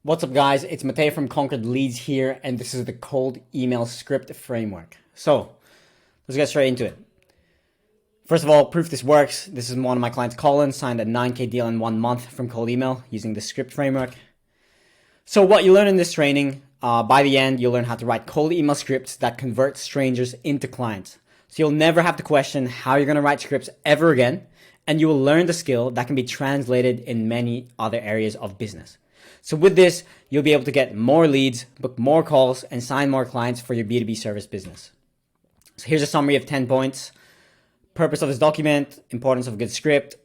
What's up, guys? It's Matteo from Conquered Leads here, and this is the cold email script framework. So let's get straight into it. First of all, proof this works. This is one of my clients, Colin, signed a 9K deal in 1 month from cold email using the script framework. So what you learn in this training, by the end, you'll learn how to write cold email scripts that convert strangers into clients. So you'll never have to question how you're going to write scripts ever again, and you will learn the skill that can be translated in many other areas of business. So with this, you'll be able to get more leads, book more calls, and sign more clients for your B2B service business. So here's a summary of 10 points. Purpose of this document, importance of a good script,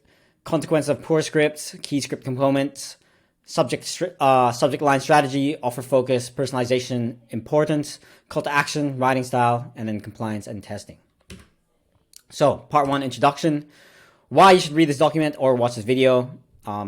consequences of poor scripts, key script components, subject line strategy, offer focus, personalization, importance, call to action, writing style, and then compliance and testing. So part 1, introduction. Why you should read this document or watch this video.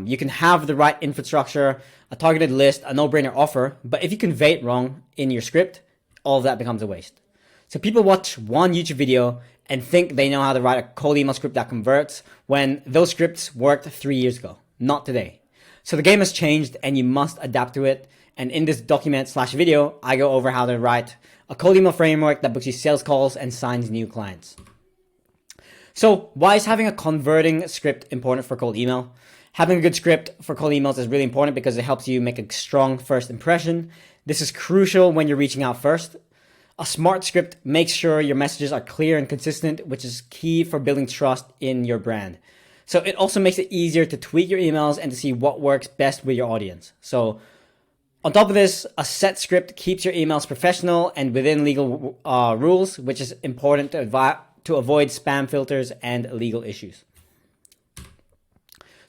You can have the right infrastructure, a targeted list, a no-brainer offer, but if you convey it wrong in your script, all of that becomes a waste. So people watch one YouTube video and think they know how to write a cold email script that converts when those scripts worked 3 years ago, not today. So the game has changed and you must adapt to it. And in this document/video, I go over how to write a cold email framework that books you sales calls and signs new clients. So why is having a converting script important for cold email? Having a good script for cold emails is really important because it helps you make a strong first impression. This is crucial when you're reaching out first. A smart script makes sure your messages are clear and consistent, which is key for building trust in your brand. So it also makes it easier to tweak your emails and to see what works best with your audience. So on top of this, a set script keeps your emails professional and within legal rules, which is important to avoid spam filters and legal issues.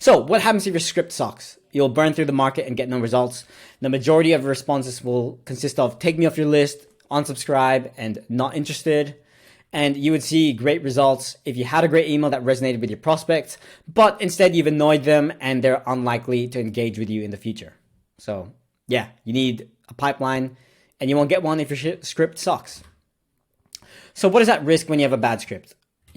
So what happens if your script sucks? You'll burn through the market and get no results. The majority of responses will consist of take me off your list, unsubscribe, and not interested. And you would see great results if you had a great email that resonated with your prospects, but instead you've annoyed them and they're unlikely to engage with you in the future. So yeah, you need a pipeline and you won't get one if your script sucks. So what is at risk when you have a bad script?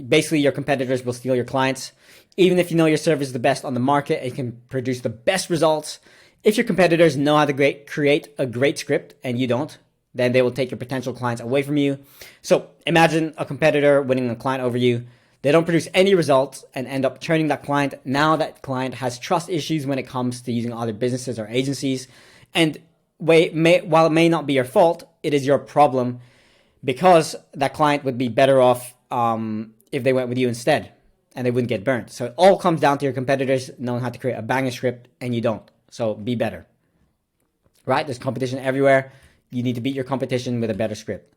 Basically, your competitors will steal your clients. Even if you know your service is the best on the market, it can produce the best results. If your competitors know how to create a great script and you don't, then they will take your potential clients away from you. So imagine a competitor winning a client over you. They don't produce any results and end up churning that client. Now that client has trust issues when it comes to using other businesses or agencies. And while it may not be your fault, it is your problem because that client would be better off if they went with you instead and they wouldn't get burnt. So it all comes down to your competitors knowing how to create a banger script and you don't. So be better, right? There's competition everywhere. You need to beat your competition with a better script.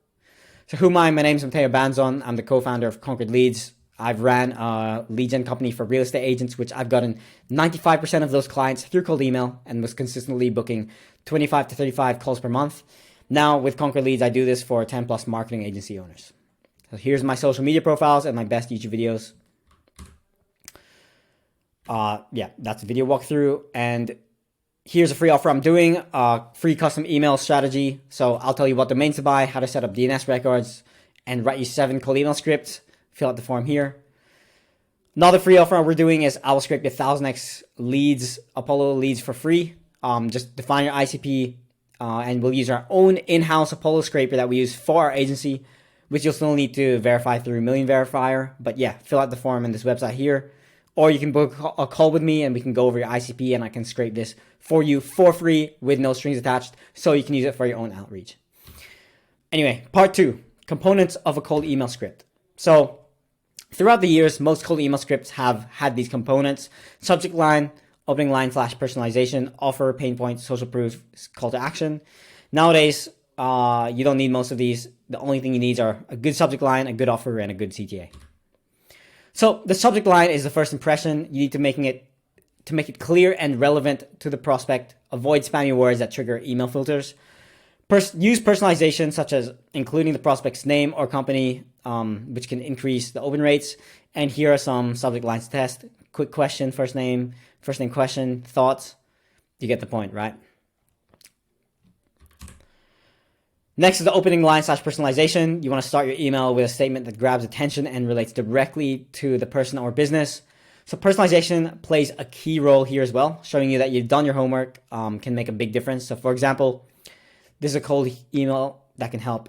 So who am I? My name is Matteo Banzon. I'm the co-founder of Conquered Leads. I've ran a lead gen company for real estate agents, which I've gotten 95% of those clients through cold email and was consistently booking 25 to 35 calls per month. Now with Conquered Leads, I do this for 10 plus marketing agency owners. So here's my social media profiles and my best YouTube videos. Yeah, that's a video walkthrough. And here's a free offer I'm doing, free custom email strategy. So I'll tell you what domains to buy, how to set up DNS records, and write you 7 cold email scripts. Fill out the form here. Another free offer we're doing is I will scrape your 1000x leads, Apollo leads for free. Just define your ICP, and we'll use our own in-house Apollo scraper that we use for our agency, which you'll still need to verify through Million Verifier. But yeah, fill out the form in this website here. Or you can book a call with me and we can go over your ICP and I can scrape this for you for free with no strings attached so you can use it for your own outreach. Anyway, part 2, components of a cold email script. So throughout the years, most cold email scripts have had these components: subject line, opening line / personalization, offer, pain point, social proof, call to action. Nowadays, you don't need most of these. The only thing you need are a good subject line, a good offer, and a good CTA. So the subject line is the first impression. You need to make it clear and relevant to the prospect. Avoid spammy words that trigger email filters. Use personalization, such as including the prospect's name or company, which can increase the open rates. And here are some subject lines to test. Quick question, first name question, thoughts. You get the point, right? Next is the opening line / personalization. You want to start your email with a statement that grabs attention and relates directly to the person or business. So personalization plays a key role here as well, showing you that you've done your homework can make a big difference. So for example, this is a cold email that can help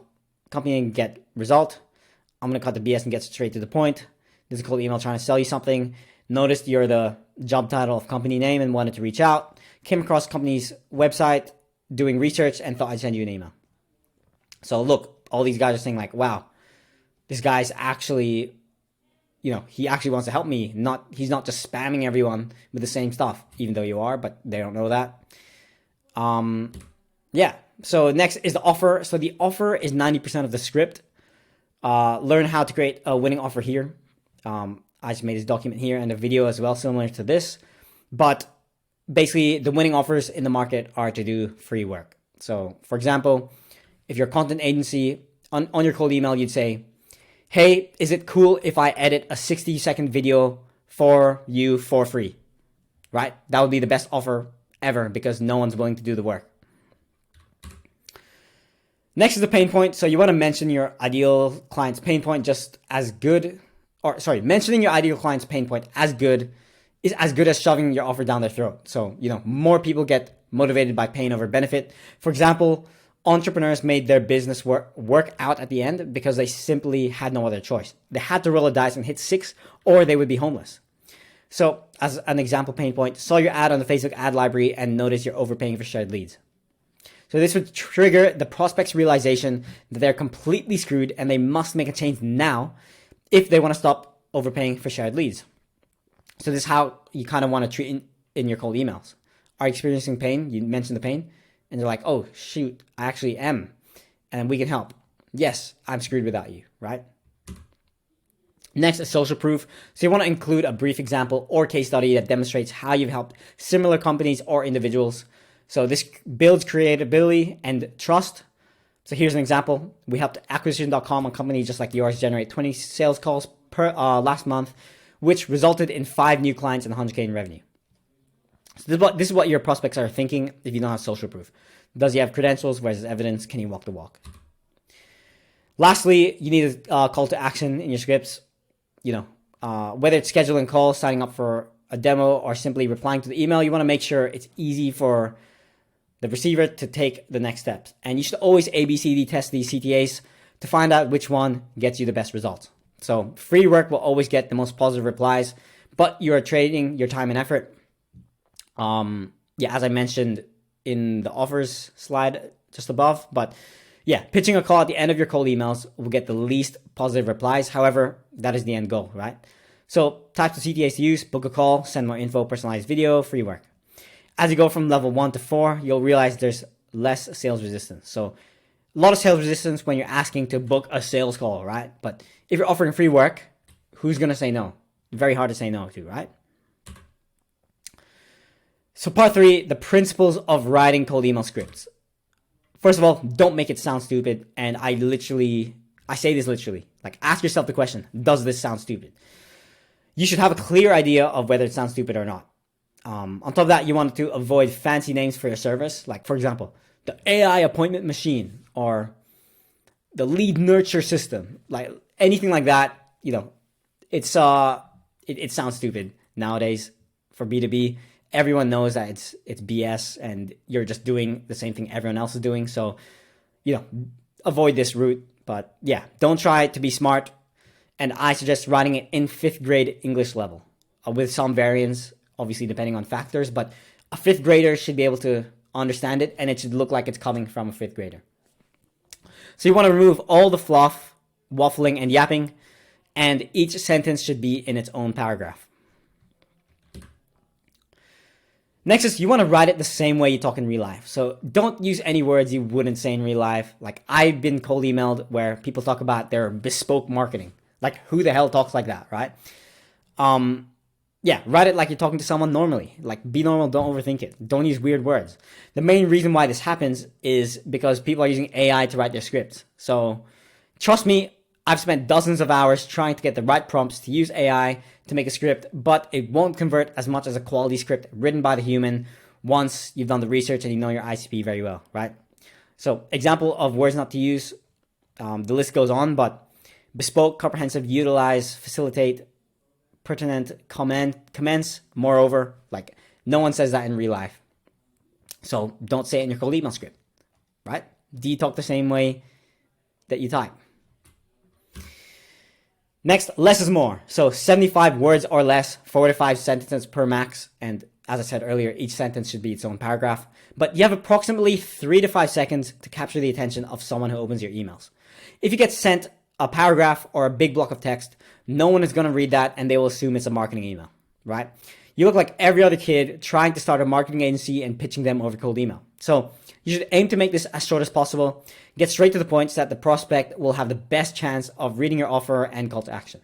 company get result. I'm going to cut the BS and get straight to the point. This is a cold email trying to sell you something. Noticed you're the job title of company name and wanted to reach out. Came across company's website, doing research, and thought I'd send you an email. So look, all these guys are saying like, wow, this guy's actually, he actually wants to help me. He's not just spamming everyone with the same stuff, even though you are, but they don't know that. Yeah. So next is the offer. So the offer is 90% of the script. Learn how to create a winning offer here. I just made this document here and a video as well, similar to this. But basically, the winning offers in the market are to do free work. So, for example, if you're a content agency, on your cold email, you'd say, hey, is it cool if I edit a 60-second video for you for free? Right? That would be the best offer ever because no one's willing to do the work. Next is the pain point. So you want to mention your ideal client's pain point just as good, mentioning your ideal client's pain point as good is as good as shoving your offer down their throat. So, more people get motivated by pain over benefit. For example, entrepreneurs made their business work out at the end because they simply had no other choice. They had to roll a dice and hit 6 or they would be homeless. So as an example pain point, saw your ad on the Facebook ad library and notice you're overpaying for shared leads. So this would trigger the prospect's realization that they're completely screwed and they must make a change now if they want to stop overpaying for shared leads. So this is how you kind of want to treat in your cold emails. Are you experiencing pain? You mentioned the pain. And they're like, oh, shoot, I actually am. And we can help. Yes, I'm screwed without you, right? Next is social proof. So you want to include a brief example or case study that demonstrates how you've helped similar companies or individuals. So this builds creatability and trust. So here's an example. We helped acquisition.com, a company just like yours, generate 20 sales calls per last month, which resulted in 5 new clients and 100K in revenue. So this is what your prospects are thinking if you don't have social proof. Does he have credentials? Where's his evidence? Can he walk the walk? Lastly, you need a call to action in your scripts. Whether it's scheduling calls, signing up for a demo, or simply replying to the email, you want to make sure it's easy for the receiver to take the next steps. And you should always ABCD test these CTAs to find out which one gets you the best results. So free work will always get the most positive replies, but you're trading your time and effort. As I mentioned in the offers slide just above, but yeah, pitching a call at the end of your cold emails will get the least positive replies. However, that is the end goal, right? So types of CTAs to use: book a call, send more info, personalized video, free work. As you go from level 1 to 4, you'll realize there's less sales resistance. So a lot of sales resistance when you're asking to book a sales call, right? But if you're offering free work, who's going to say no? Very hard to say no to, right? So part 3, the principles of writing cold email scripts. First of all, don't make it sound stupid. And I say this literally, like ask yourself the question, does this sound stupid? You should have a clear idea of whether it sounds stupid or not. On top of that, you want to avoid fancy names for your service. Like, for example, the AI appointment machine or the lead nurture system. Like anything like that, it sounds stupid nowadays for B2B. Everyone knows that it's BS and you're just doing the same thing everyone else is doing. So, avoid this route. But yeah, don't try to be smart. And I suggest writing it in 5th grade English level with some variance, obviously depending on factors, but a 5th grader should be able to understand it and it should look like it's coming from a 5th grader. So you want to remove all the fluff, waffling, and yapping, and each sentence should be in its own paragraph. Next is you want to write it the same way you talk in real life. So don't use any words you wouldn't say in real life. Like I've been cold emailed where people talk about their bespoke marketing. Like who the hell talks like that, right? Write it like you're talking to someone normally. Like be normal, don't overthink it. Don't use weird words. The main reason why this happens is because people are using AI to write their scripts. So trust me, I've spent dozens of hours trying to get the right prompts to use AI to make a script, but it won't convert as much as a quality script written by the human once you've done the research and you know your ICP very well, right? So example of words not to use, the list goes on, but bespoke, comprehensive, utilize, facilitate, pertinent comments. Moreover, like no one says that in real life. So don't say it in your cold email script, right? Do you talk the same way that you type? Next, less is more. So 75 words or less, 4 to 5 sentences per max. And as I said earlier, each sentence should be its own paragraph. But you have approximately 3 to 5 seconds to capture the attention of someone who opens your emails. If you get sent a paragraph or a big block of text, no one is going to read that and they will assume it's a marketing email, right? You look like every other kid trying to start a marketing agency and pitching them over cold email. So you should aim to make this as short as possible. Get straight to the point so that the prospect will have the best chance of reading your offer and call to action.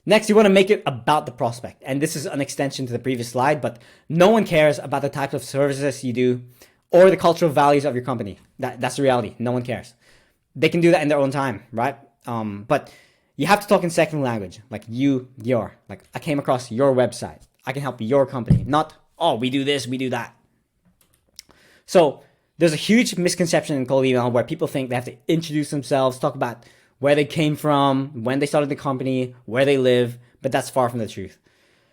Next, you want to make it about the prospect. And this is an extension to the previous slide, but no one cares about the types of services you do or the cultural values of your company. That's the reality. No one cares. They can do that in their own time, right? But you have to talk in second language, like your. Like, I came across your website. I can help your company. Not, oh, we do this, we do that. So there's a huge misconception in cold email where people think they have to introduce themselves, talk about where they came from, when they started the company, where they live, but that's far from the truth.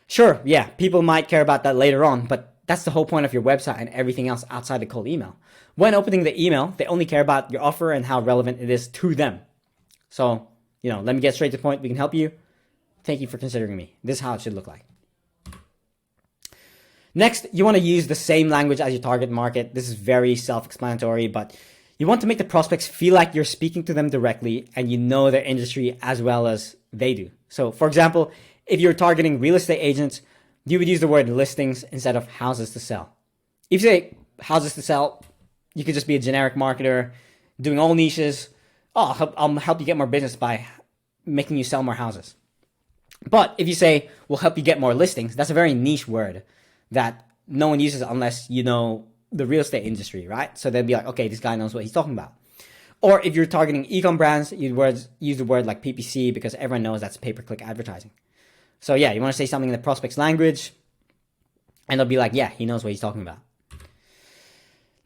Sure, yeah, people might care about that later on, but that's the whole point of your website and everything else outside the cold email. When opening the email, they only care about your offer and how relevant it is to them. So, let me get straight to the point. We can help you. Thank you for considering me. This is how it should look like. Next, you want to use the same language as your target market. This is very self-explanatory, but you want to make the prospects feel like you're speaking to them directly and you know their industry as well as they do. So, for example, if you're targeting real estate agents, you would use the word listings instead of houses to sell. If you say houses to sell, you could just be a generic marketer doing all niches. Oh, I'll help you get more business by making you sell more houses. But if you say, we'll help you get more listings, that's a very niche word that no one uses unless you know the real estate industry, right? So they'd be like, okay, this guy knows what he's talking about. Or if you're targeting e-com brands, you'd use the word like PPC because everyone knows that's pay-per-click advertising. So yeah, you want to say something in the prospect's language and they'll be like, yeah, he knows what he's talking about.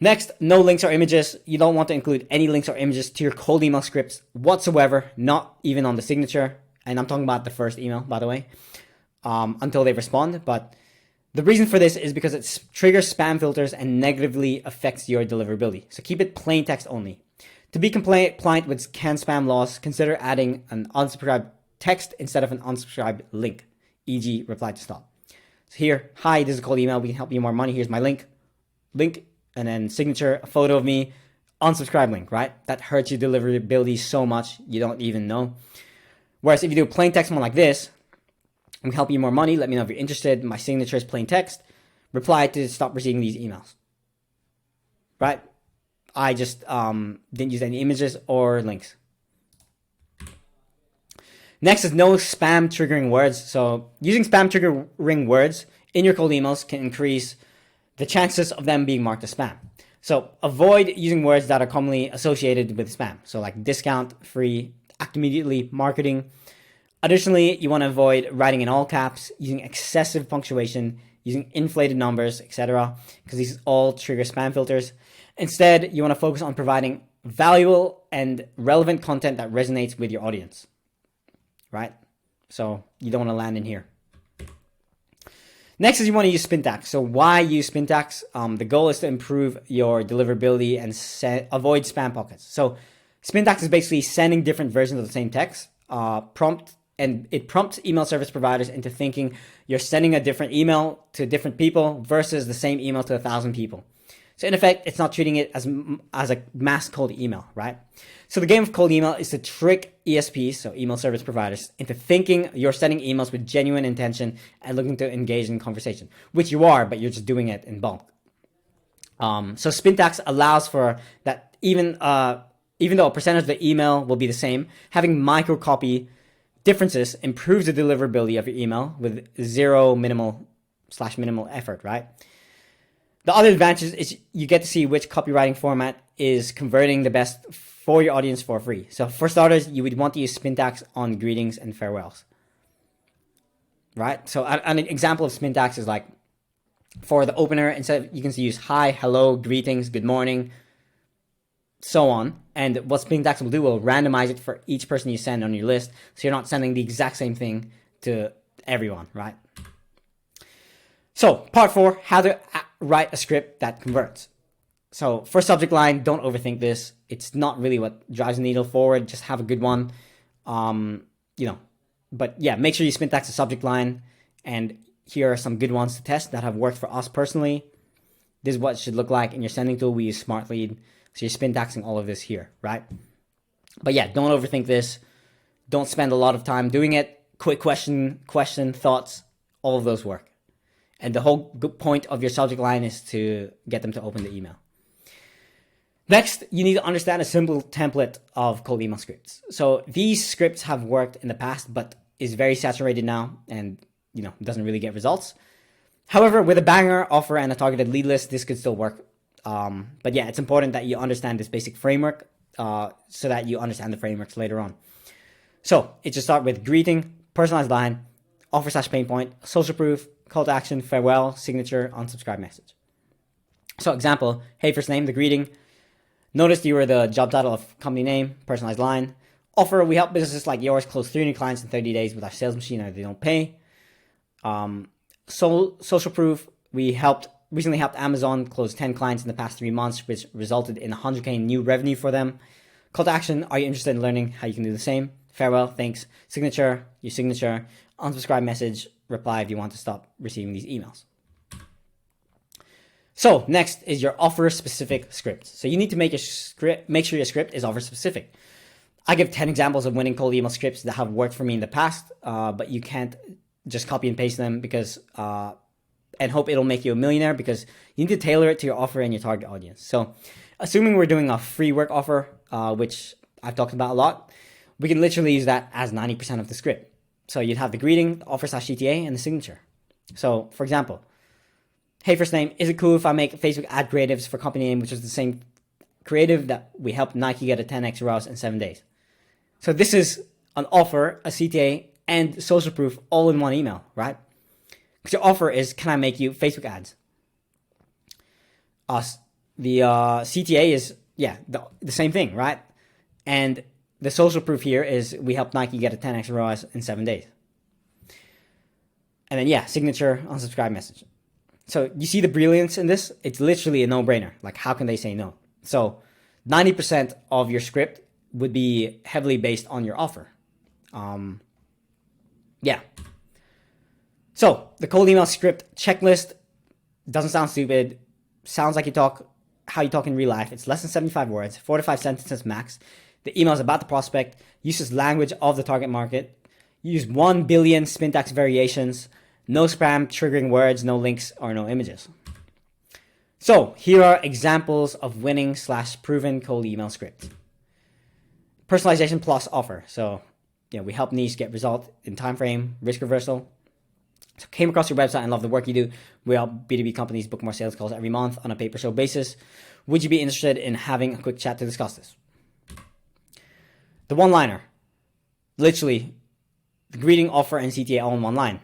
Next, no links or images. You don't want to include any links or images to your cold email scripts whatsoever, not even on the signature. And I'm talking about the first email, by the way, until they respond. But the reason for this is because it triggers spam filters and negatively affects your deliverability. So keep it plain text only. To be compliant with canned spam laws, consider adding an unsubscribed text instead of an unsubscribed link, e.g. reply to stop. So here, hi, this is a cold email. We can help you more money. Here's my link, and then signature, a photo of me, unsubscribe link, right? That hurts your deliverability so much you don't even know. Whereas if you do a plain text one like this, we can help you more money. Let me know if you're interested. My signature is plain text. Reply to stop receiving these emails. Right? I just didn't use any images or links. Next is no spam triggering words. So using spam triggering words in your cold emails can increase the chances of them being marked as spam. So avoid using words that are commonly associated with spam. So like discount, free, act immediately, marketing. Additionally, you want to avoid writing in all caps, using excessive punctuation, using inflated numbers, etc., because these all trigger spam filters. Instead, you want to focus on providing valuable and relevant content that resonates with your audience, right? So you don't want to land in here. Next is you want to use spin tags. So why use spin tags? The goal is to improve your deliverability and avoid spam pockets. So spin tags is basically sending different versions of the same text, and it prompts email service providers into thinking you're sending a different email to different people versus the same email to 1,000 people. So in effect, it's not treating it as a mass cold email, right? So the game of cold email is to trick ESPs, so email service providers, into thinking you're sending emails with genuine intention and looking to engage in conversation, which you are, but you're just doing it in bulk. So spin tags allows for that even though a percentage of the email will be the same, having micro copy differences improves the deliverability of your email with zero minimal effort, right? The other advantage is you get to see which copywriting format is converting the best for your audience for free. So for starters, you would want to use spin tags on greetings and farewells, right? So an example of spin tags is like for the opener, instead of, you can use hi, hello, greetings, good morning, so on. And what spin tax will do will randomize it for each person you send on your list, so you're not sending the exact same thing to everyone, right? So, part 4, how to write a script that converts. So, for subject line, don't overthink this. It's not really what drives the needle forward. Just have a good one. But yeah, make sure you spin tax the subject line. And here are some good ones to test that have worked for us personally. This is what it should look like in your sending tool. We use Smart Lead. So you're spin taxing all of this here, right? But yeah, don't overthink this. Don't spend a lot of time doing it. Quick question, thoughts, all of those work. And the whole point of your subject line is to get them to open the email. Next, you need to understand a simple template of cold email scripts. So these scripts have worked in the past, but is very saturated now and doesn't really get results. However, with a banger offer and a targeted lead list, this could still work. But yeah, it's important that you understand this basic framework so that you understand the frameworks later on. So it should start with greeting, personalized line, offer/pain point, social proof, call to action, farewell, signature, unsubscribe message. So example, hey, first name, the greeting. Notice you were the job title of company name, personalized line. Offer, we help businesses like yours close 300 clients in 30 days with our sales machine or they don't pay. Social proof, we recently helped Amazon close 10 clients in the past 3 months, which resulted in 100K new revenue for them. Call to action, are you interested in learning how you can do the same? Farewell, thanks. Signature, your signature. Unsubscribe message, reply if you want to stop receiving these emails. So next is your offer specific script. So you need to make sure your script is offer specific. I give 10 examples of winning cold email scripts that have worked for me in the past, but you can't just copy and paste them and hope it'll make you a millionaire, because you need to tailor it to your offer and your target audience. So assuming we're doing a free work offer, which I've talked about a lot, we can literally use that as 90% of the script. So you'd have the greeting, the offer/CTA, and the signature. So for example, hey, first name, is it cool if I make Facebook ad creatives for company name, which is the same creative that we helped Nike get a 10x ROAS in 7 days? So this is an offer, a CTA, and social proof all in one email, right? Because your offer is, can I make you Facebook ads? The CTA is, the same thing, right? And the social proof here is we helped Nike get a 10x ROAS in 7 days. And then, signature, unsubscribe message. So you see the brilliance in this? It's literally a no-brainer. Like, how can they say no? So 90% of your script would be heavily based on your offer. So the cold email script checklist doesn't sound stupid. Sounds like how you talk in real life. It's less than 75 words, 4 to 5 sentences max. The email is about the prospect. Uses language of the target market. Use 1 billion spin tax variations. No spam triggering words, no links, or no images. So here are examples of winning/proven cold email script. Personalization plus offer. So we help niche get result in time frame, risk reversal. So came across your website and love the work you do. We help B2B companies book more sales calls every month on a pay-per-show basis. Would you be interested in having a quick chat to discuss this? The one-liner. Literally, the greeting, offer, and CTA all in one line.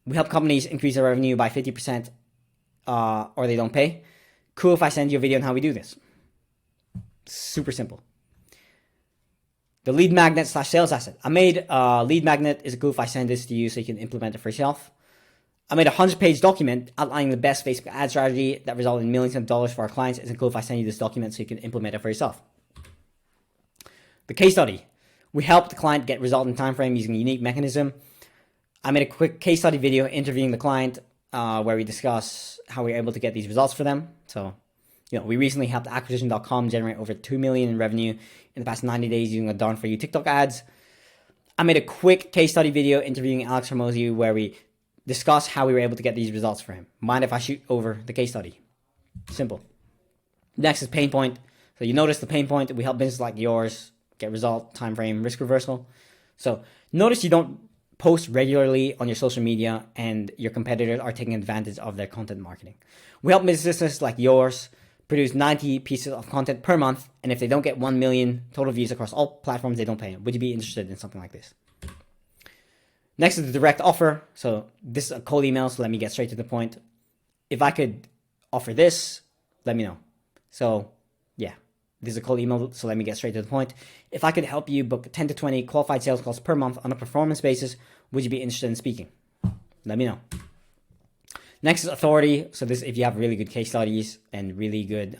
We help companies increase their revenue by 50% or they don't pay. Cool if I send you a video on how we do this. Super simple. The lead magnet/sales asset. I made a lead magnet. Is it cool if I send this to you so you can implement it for yourself? I made a 100-page document outlining the best Facebook ad strategy that resulted in millions of dollars for our clients. Is it cool if I send you this document so you can implement it for yourself? The case study. We helped the client get result in time frame using a unique mechanism. I made a quick case study video interviewing the client where we discuss how we were able to get these results for them. So, we recently helped acquisition.com generate over $2 million in revenue in the past 90 days using a Done For You TikTok ads. I made a quick case study video interviewing Alex Hermosi where we discuss how we were able to get these results for him. Mind if I shoot over the case study? Simple. Next is pain point. So you notice the pain point. We help businesses like yours get result, time frame, risk reversal. So notice you don't post regularly on your social media and your competitors are taking advantage of their content marketing. We help businesses like yours produce 90 pieces of content per month, and if they don't get 1 million total views across all platforms, they don't pay. Would you be interested in something like this? Next is the direct offer. So this is a cold email, so let me get straight to the point. If I could offer this, let me know. So This is a cold email, so let me get straight to the point. If I could help you book 10 to 20 qualified sales calls per month on a performance basis, would you be interested in speaking? Let me know. Next is authority. So this, if you have really good case studies and really good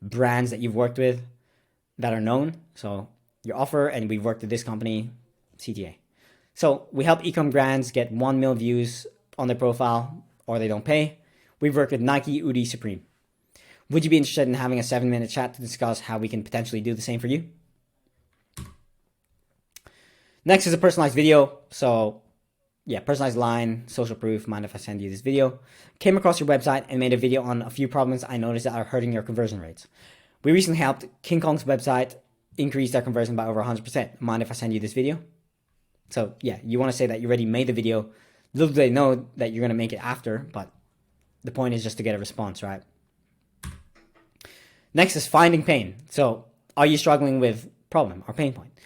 brands that you've worked with that are known. So your offer, and we've worked with this company, CTA. So we help e-com brands get 1 million views on their profile, or they don't pay. We've worked with Nike, Udi, Supreme. Would you be interested in having a 7-minute chat to discuss how we can potentially do the same for you? Next is a personalized video. So yeah, personalized line, social proof. Mind if I send you this video? Came across your website and made a video on a few problems I noticed that are hurting your conversion rates. We recently helped King Kong's website increase their conversion by over 100%. Mind if I send you this video? So yeah, you want to say that you already made the video. Little do they know that you're going to make it after, but the point is just to get a response, right? Next is finding pain. So are you struggling with problem or pain point?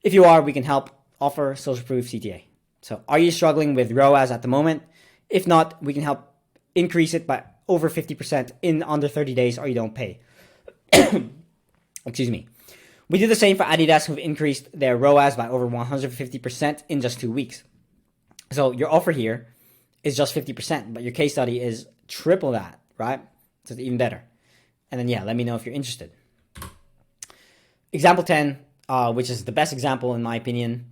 If you are, we can help offer social proof CTA. So are you struggling with ROAS at the moment? If not, we can help increase it by over 50% in under 30 days, or you don't pay. Excuse me. We do the same for Adidas, who've increased their ROAS by over 150% in just 2 weeks. So your offer here is just 50%, but your case study is triple that, right? So it's even better. And then, yeah, let me know if you're interested. Example 10, which is the best example in my opinion,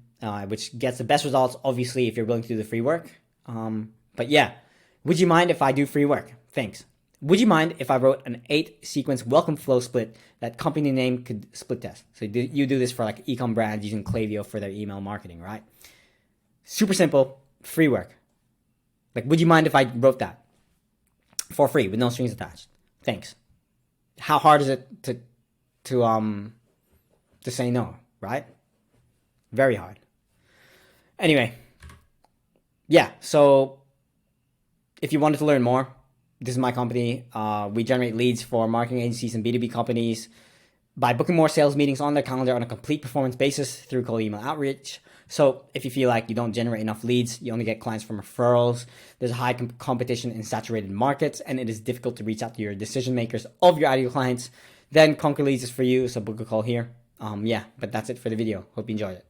which gets the best results, obviously, if you're willing to do the free work. But yeah, would you mind if I do free work? Thanks. Would you mind if I wrote an 8-sequence welcome flow split that company name could split test? So you do this for like e-com brands using Klaviyo for their email marketing, right? Super simple, free work. Like, would you mind if I wrote that for free with no strings attached? Thanks. How hard is it to say no, right? Very hard. Anyway, yeah, so if you wanted to learn more, this is my company. We generate leads for marketing agencies and B2B companies by booking more sales meetings on their calendar on a complete performance basis through cold email outreach. So if you feel like you don't generate enough leads, you only get clients from referrals, there's a high competition in saturated markets, and it is difficult to reach out to your decision makers of your ideal clients, then Conquer Leads is for you, so book a call here. Yeah, but that's it for the video. Hope you enjoyed it.